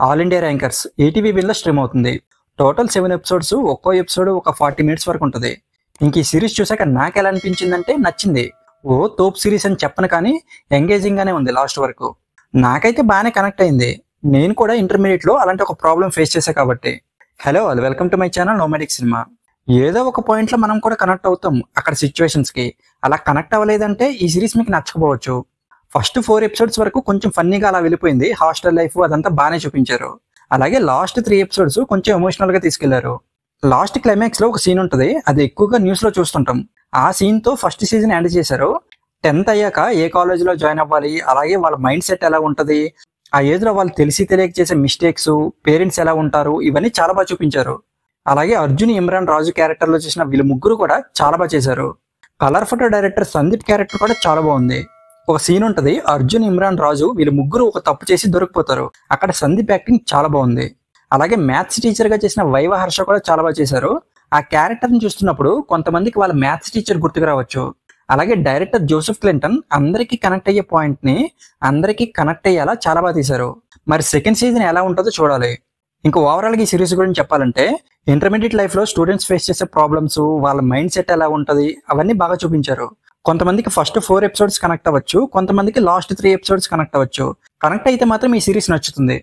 All India rankers ETV win లో stream అవుతుంది. Total 7 episodes, ఒక్కో ఎపిసోడ్ ఒక 40 మినిట్స్ వరకు ఉంటుంది. ఇంక ఈ సిరీస్ చూసాక నాకు ఎలా అనిపించిందంటే నచ్చింది. ఓ తోప్ సిరీస్ అని చెప్పను కానీ ఎంగేజింగ్ గానే ఉంది లాస్ట్ వరకు. నాకైతే బాగానే కనెక్ట్ అయింది. నేను కూడా ఇంటర్మీడియట్ లో అలాంటి ఒక ప్రాబ్లం ఫేస్ చేశా కాబట్టి. Hello all, welcome to my channel nomadic cinema. ఏదో ఒక పాయింట్ లో మనం కూడా కనెక్ట్ అవుతాం అక్కడ సిచ్యువేషన్స్ కి. అలా కనెక్ట్ అవ్వలేదంటే ఈ సిరీస్ మీకు నచ్చకపోవచ్చు. ఫస్ట్ 4 ఎపిసోడ్స్ వరకు కొంచెం ఫన్నీగా అలా వెళ్ళిపోయింది. హాస్టల్ లైఫ్ అదంతా బాగానే చూపించారు. అలాగే లాస్ట్ 3 ఎపిసోడ్స్ కొంచెం ఎమోషనల్ గా తీసుకెళ్లారు. లాస్ట్ క్లైమాక్స్ లో ఒక సీన్ ఉంటుంది, అది ఎక్కువగా న్యూస్ లో చూస్తుంటాం. ఆ సీన్ తో ఫస్ట్ సీజన్ ఎండ్ చేశారు. 10th అయ్యాక ఏ కాలేజ్ లో జాయిన్ అవ్వాలి, అలాగే వాళ్ళ మైండ్ సెట్ ఎలా ఉంటది, ఆ ఏజ్ లో వాళ్ళు తెలిసి తెలియక చేసే మిస్టేక్స్, పేరెంట్స్ ఎలా ఉంటారు, ఇవన్నీ చాలా బాగా చూపించారు. అలాగే అర్జున్, ఇమ్రాన్ రాజు క్యారెక్టర్ లో చేసిన వీళ్ళు ముగ్గురు కూడా చాలా బాగా చేశారు. Colour photo director Sandeep character కూడా చాలా బాగుంది. ఒక సీన్ ఉంటది, అర్జున్, ఇమ్రాన్ రాజు వీళ్ళు ముగ్గురు ఒక తప్పు చేసి దొరికిపోతారు. అక్కడ సందీప్ యాక్టింగ్ చాలా బాగుంది. అలాగే మ్యాథ్స్ టీచర్ గా చేసిన వైవ హర్ష కూడా చాలా బాగా చేశారు. ఆ క్యారెక్టర్ ని చూస్తున్నప్పుడు కొంతమందికి వాళ్ళ మ్యాథ్స్ టీచర్ గుర్తుకు రావచ్చు. అలాగే డైరెక్టర్ జోసెఫ్ క్లింటన్ అందరికీ కనెక్ట్ అయ్యే పాయింట్ ని అందరికీ కనెక్ట్ అయ్యేలా చాలా బాగా తీశారు. మరి సెకండ్ సీజన్ ఎలా ఉంటుందో చూడాలి. ఇంకా ఓవరాల్ గా ఈ సిరీస్ గురించి చెప్పాలంటే ఇంటర్మీడియట్ లైఫ్ లో స్టూడెంట్స్ ఫేస్ చేసే ప్రాబ్లమ్స్, వాళ్ళ మైండ్ సెట్ ఎలా ఉంటది, అవన్నీ బాగా చూపించారు. కొంతమందికి ఫస్ట్ 4 ఎపిసోడ్స్ కనెక్ట్ అవ్వచ్చు, కొంతమందికి లాస్ట్ 3 ఎపిసోడ్స్ కనెక్ట్ అవ్వచ్చు. కనెక్ట్ అయితే మాత్రం ఈ సిరీస్ నచ్చుతుంది.